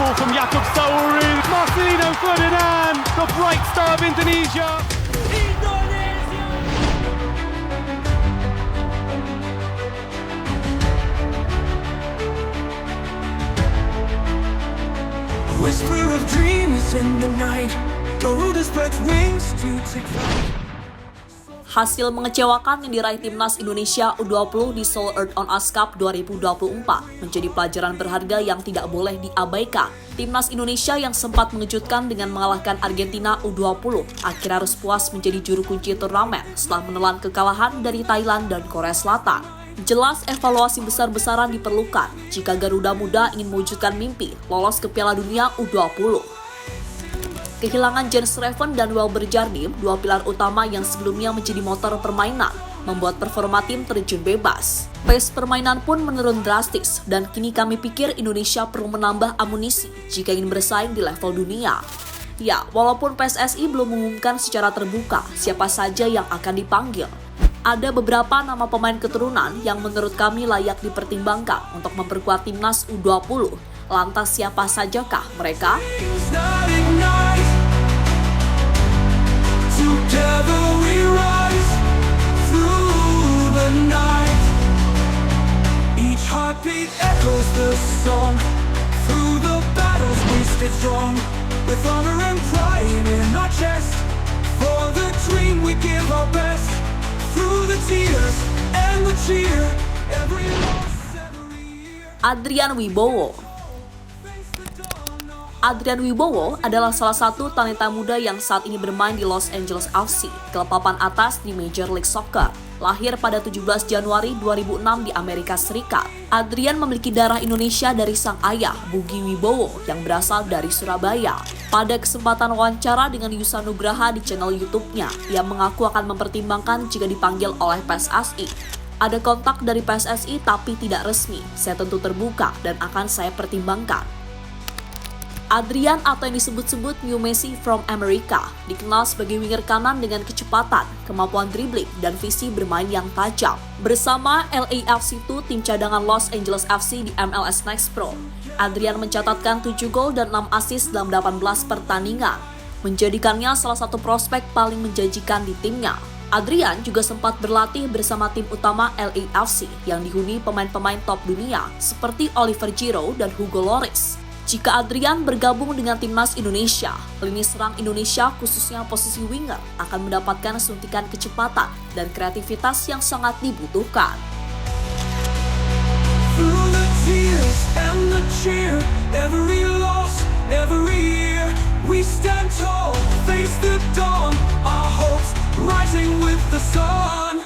ball from Jakob Sauri. Marcelino Ferdinand, the bright star of Indonesia. Whisper of dreams in the night. Garuda spreads wings to take flight. Hasil mengecewakan yang diraih Timnas Indonesia U20 di Seoul Earth on Ice Cup 2024 menjadi pelajaran berharga yang tidak boleh diabaikan. Timnas Indonesia yang sempat mengejutkan dengan mengalahkan Argentina U20 akhirnya harus puas menjadi juru kunci turnamen setelah menelan kekalahan dari Thailand dan Korea Selatan. Jelas evaluasi besar-besaran diperlukan jika Garuda Muda ingin mewujudkan mimpi lolos ke Piala Dunia U20. Kehilangan Jens Schreven dan Welber Jardim, dua pilar utama yang sebelumnya menjadi motor permainan, membuat performa tim terjun bebas. Pace permainan pun menurun drastis dan kini kami pikir Indonesia perlu menambah amunisi jika ingin bersaing di level dunia. Ya, walaupun PSSI belum mengumumkan secara terbuka siapa saja yang akan dipanggil, ada beberapa nama pemain keturunan yang menurut kami layak dipertimbangkan untuk memperkuat Timnas U20. Lantas siapa sajakah mereka? Together we rise through the night. Each heartbeat echoes the song. Through the battles we stay strong. With honor and pride in our chest. For the dream we give our best. Through the tears and the cheer. Every loss, every year. Adrian Wibowo. Adrian Wibowo adalah salah satu talenta muda yang saat ini bermain di Los Angeles FC, klub papan atas di Major League Soccer. Lahir pada 17 Januari 2006 di Amerika Serikat, Adrian memiliki darah Indonesia dari sang ayah, Bugi Wibowo, yang berasal dari Surabaya. Pada kesempatan wawancara dengan Yusa Nugraha di channel YouTube-nya, ia mengaku akan mempertimbangkan jika dipanggil oleh PSSI. Ada kontak dari PSSI tapi tidak resmi, saya tentu terbuka dan akan saya pertimbangkan. Adrian atau yang disebut-sebut New Messi from America dikenal sebagai winger kanan dengan kecepatan, kemampuan dribbling, dan visi bermain yang tajam. Bersama LAFC2, tim cadangan Los Angeles FC di MLS Next Pro, Adrian mencatatkan 7 gol dan 6 assist dalam 18 pertandingan, menjadikannya salah satu prospek paling menjanjikan di timnya. Adrian juga sempat berlatih bersama tim utama LAFC yang dihuni pemain-pemain top dunia seperti Oliver Giroud dan Hugo Lloris. Jika Adrian bergabung dengan Timnas Indonesia, lini serang Indonesia khususnya posisi winger akan mendapatkan suntikan kecepatan dan kreativitas yang sangat dibutuhkan. Through the tears and the cheer, every loss, every year, we stand tall, face the dawn, our hopes rising with the sun.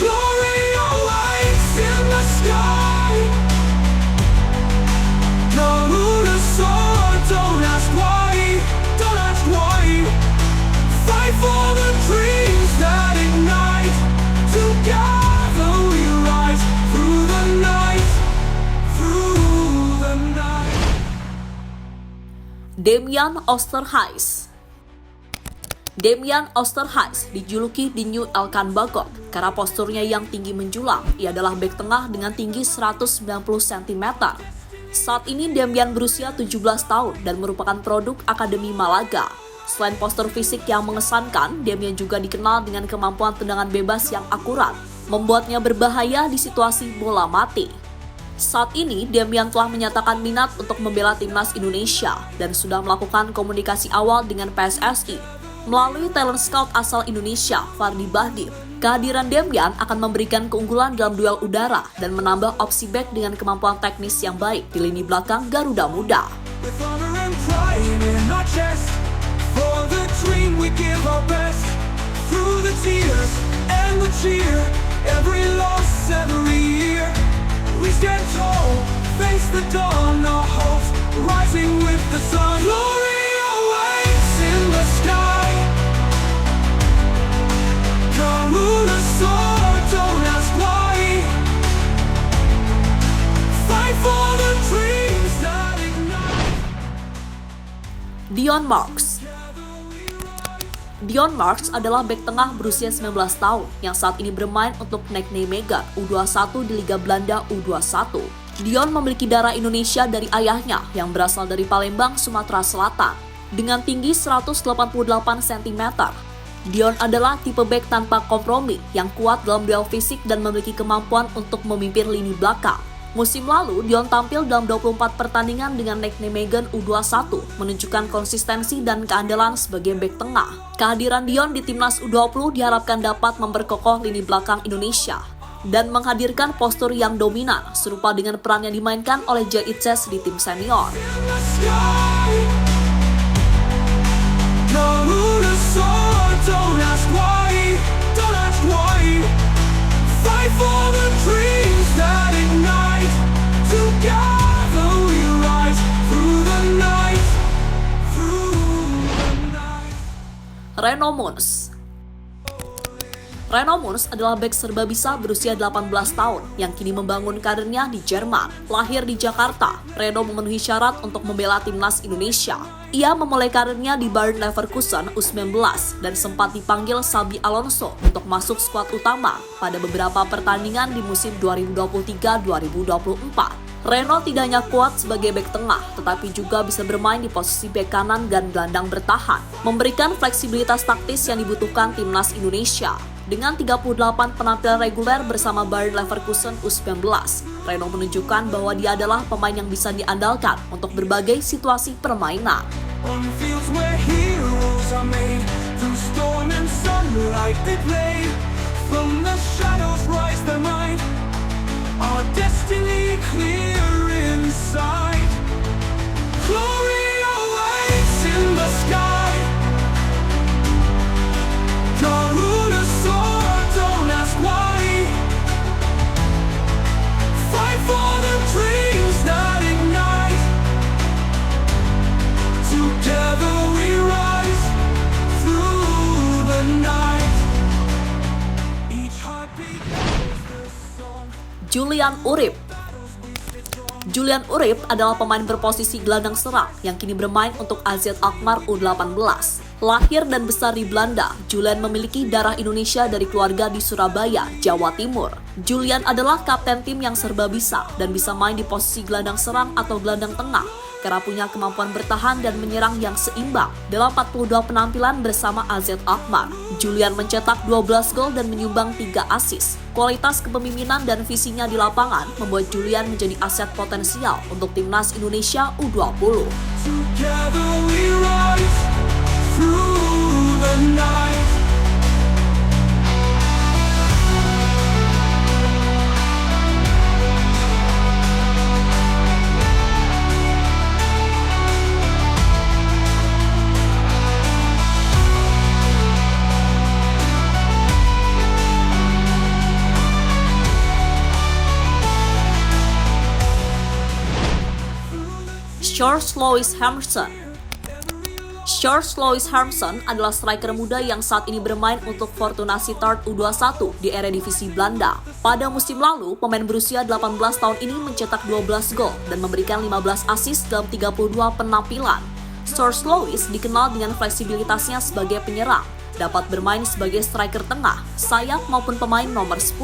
Glory awaits in the sky. Garuda soar, don't ask why, don't ask why. Fight for the dreams that ignite. Together we rise through the night, through the night. Damian Osterhuis. Damian Osterhuis dijuluki The New Elkan Bagot karena posturnya yang tinggi menjulang. Ia adalah bek tengah dengan tinggi 190 cm. Saat ini Damian berusia 17 tahun dan merupakan produk Akademi Malaga. Selain postur fisik yang mengesankan, Damian juga dikenal dengan kemampuan tendangan bebas yang akurat, membuatnya berbahaya di situasi bola mati. Saat ini, Damian telah menyatakan minat untuk membela Timnas Indonesia dan sudah melakukan komunikasi awal dengan PSSI. Melalui talent scout asal Indonesia, Fardi Bahdim, kehadiran Damian akan memberikan keunggulan dalam duel udara dan menambah opsi back dengan kemampuan teknis yang baik di lini belakang Garuda Muda. With honor and pride in our chest, for the dream we give our best. Through the tears and the cheer, every loss, every year, we stand tall, face the dawn, our hopes rising with the sun. Glory awaits in the sky. Garuda soar, don't ask why. Fight for the dreams that ignite. Dion Marks. Dion Marks adalah bek tengah berusia 19 tahun yang saat ini bermain untuk NEC Nijmegen U21 di Liga Belanda U21. Dion memiliki darah Indonesia dari ayahnya yang berasal dari Palembang, Sumatera Selatan. Dengan tinggi 188 cm, Dion adalah tipe bek tanpa kompromi yang kuat dalam duel fisik dan memiliki kemampuan untuk memimpin lini belakang. Musim lalu, Dion tampil dalam 24 pertandingan dengan Nijmegen U21, menunjukkan konsistensi dan keandalan sebagai bek tengah. Kehadiran Dion di timnas U20 diharapkan dapat memperkokoh lini belakang Indonesia dan menghadirkan postur yang dominan, serupa dengan peran yang dimainkan oleh Jay Itzes di tim senior. Reno Mons adalah bek serbabisa berusia 18 tahun yang kini membangun karirnya di Jerman. Lahir di Jakarta, Reno memenuhi syarat untuk membela timnas Indonesia. Ia memulai karirnya di Bayer Leverkusen U19 dan sempat dipanggil Xabi Alonso untuk masuk skuad utama pada beberapa pertandingan di musim 2023-2024. Reno tidak hanya kuat sebagai bek tengah, tetapi juga bisa bermain di posisi bek kanan dan gelandang bertahan, memberikan fleksibilitas taktis yang dibutuhkan timnas Indonesia. Dengan 38 penampilan reguler bersama Bayer Leverkusen U19, Reno menunjukkan bahwa dia adalah pemain yang bisa diandalkan untuk berbagai situasi permainan. On fields where heroes are made, through storm and sunlight they play. From the shadows rise their might, our destiny clear inside. Glory awaits in the sky. God who the sword, don't ask why. Fight for the dreams that ignite. Together we rise through the night. Each heartbeat is the song. Julian Urip adalah pemain berposisi gelandang serang yang kini bermain untuk AZ Alkmaar U18. Lahir dan besar di Belanda, Julian memiliki darah Indonesia dari keluarga di Surabaya, Jawa Timur. Julian adalah kapten tim yang serba bisa dan bisa main di posisi gelandang serang atau gelandang tengah karena punya kemampuan bertahan dan menyerang yang seimbang. Dalam 42 penampilan bersama AZ Alkmaar, Julian mencetak 12 gol dan menyumbang 3 assist. Kualitas kepemimpinan dan visinya di lapangan membuat Julian menjadi aset potensial untuk timnas Indonesia U20. Together we rise through the night. George Louis Harmson adalah striker muda yang saat ini bermain untuk Fortuna Sittard U21 di Eredivisie Belanda. Pada musim lalu, pemain berusia 18 tahun ini mencetak 12 gol dan memberikan 15 assist dalam 32 penampilan. George Louis dikenal dengan fleksibilitasnya sebagai penyerang, dapat bermain sebagai striker tengah, sayap maupun pemain nomor 10.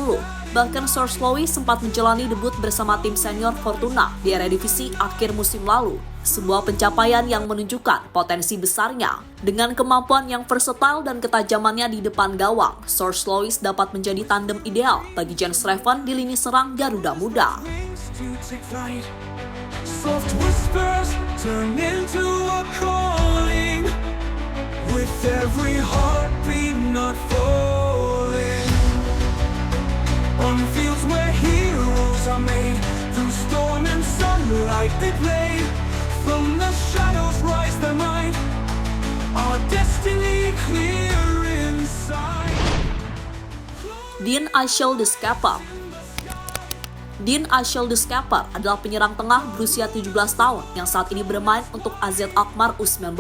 Bahkan George Louis sempat menjalani debut bersama tim senior Fortuna di Eredivisie akhir musim lalu. Sebuah pencapaian yang menunjukkan potensi besarnya. Dengan kemampuan yang versatile dan ketajamannya di depan gawang, George Louis dapat menjadi tandem ideal bagi Jens Schreven di lini serang Garuda Muda. Soft whispers turn into a calling. With every heartbeat not falling. On fields where heroes are made, through storm and sunlight they play. From the shadows rise their might, our destiny clear inside. Dean Achiel De Schepper adalah penyerang tengah berusia 17 tahun yang saat ini bermain untuk AZ Alkmaar U19.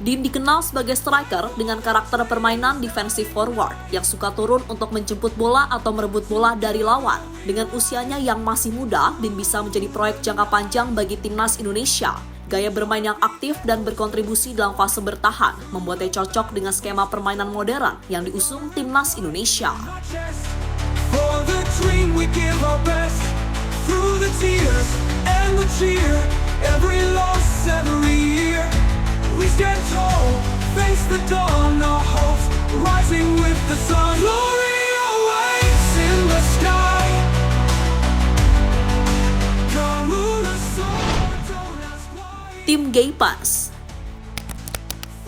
Dean dikenal sebagai striker dengan karakter permainan defensive forward yang suka turun untuk menjemput bola atau merebut bola dari lawan. Dengan usianya yang masih muda, Dean bisa menjadi proyek jangka panjang bagi timnas Indonesia. Gaya bermain yang aktif dan berkontribusi dalam fase bertahan membuatnya cocok dengan skema permainan modern yang diusung timnas For the dream we give our best. Through the tears cheer, every loss, every year. We stand tall, face the dawn, our hopes rising with the sun. Glory awaits in the sky. Garuda soar, don't ask why. Tim Gaypans.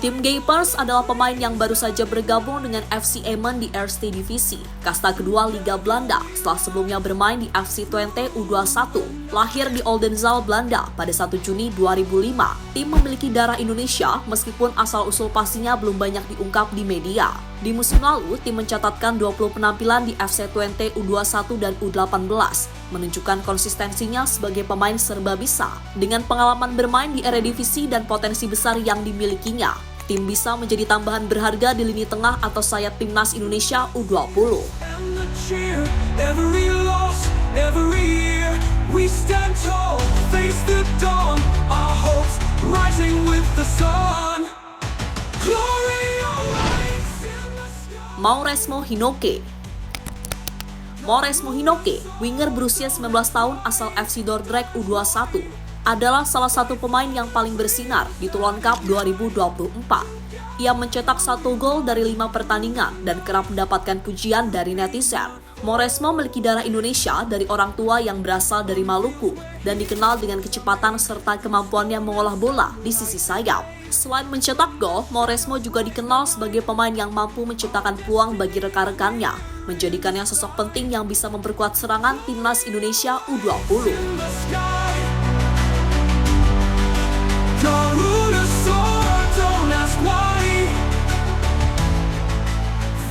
Tim Gaypans adalah pemain yang baru saja bergabung dengan FC Emmen di Eerste Divisie, kasta kedua Liga Belanda, setelah sebelumnya bermain di FC Twente U21. Lahir di Oldenzaal, Belanda pada 1 Juni 2005, tim memiliki darah Indonesia meskipun asal-usul pastinya belum banyak diungkap di media. Di musim lalu, tim mencatatkan 20 penampilan di FC Twente U21 dan U18, menunjukkan konsistensinya sebagai pemain serba bisa. Dengan pengalaman bermain di Eredivisie dan potensi besar yang dimilikinya, tim bisa menjadi tambahan berharga di lini tengah atau sayap timnas Indonesia U20. And the cheer, every loss, every year. We stand tall, face the dawn, our hopes rising with the sun. Glory awaits in the sky. Mauresmo Hinoke. Mauresmo Hinoke, winger berusia 19 tahun asal FC Dordrecht U21, adalah salah satu pemain yang paling bersinar di Toulon Cup 2024. Ia mencetak 1 gol dari 5 pertandingan dan kerap mendapatkan pujian dari netizen. Mauresmo memiliki darah Indonesia dari orang tua yang berasal dari Maluku dan dikenal dengan kecepatan serta kemampuannya mengolah bola di sisi sayap. Selain mencetak gol, Mauresmo juga dikenal sebagai pemain yang mampu menciptakan peluang bagi rekan-rekannya, menjadikannya sosok penting yang bisa memperkuat serangan timnas Indonesia U20. In the sky. Garuda soar, don't ask why.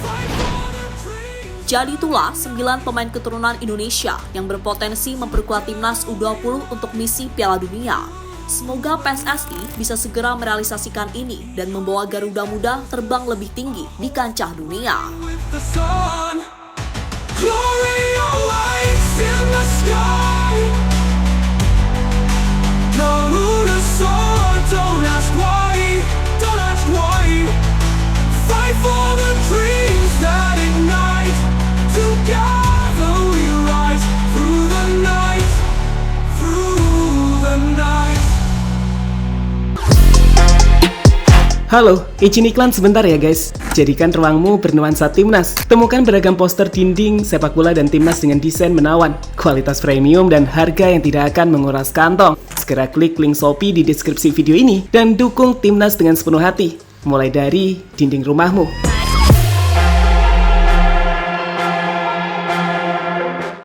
Fight for the dream. Jadi itulah 9 pemain keturunan Indonesia yang berpotensi memperkuat timnas U20 untuk misi Piala Dunia. Semoga PSSI bisa segera merealisasikan ini dan membawa Garuda Muda terbang lebih tinggi di kancah dunia. With the sun. Glory awaits in the sky. Garuda soar, don't ask why, don't ask why. Fight for the dreams that ignite. Together we rise through the night, through the night. Halo, izin iklan sebentar ya guys. Jadikan ruangmu bernuansa timnas. Temukan beragam poster dinding, sepak bola dan timnas dengan desain menawan, kualitas premium dan harga yang tidak akan menguras kantong. Segera klik link Shopee di deskripsi video ini dan dukung timnas dengan sepenuh hati. Mulai dari dinding rumahmu.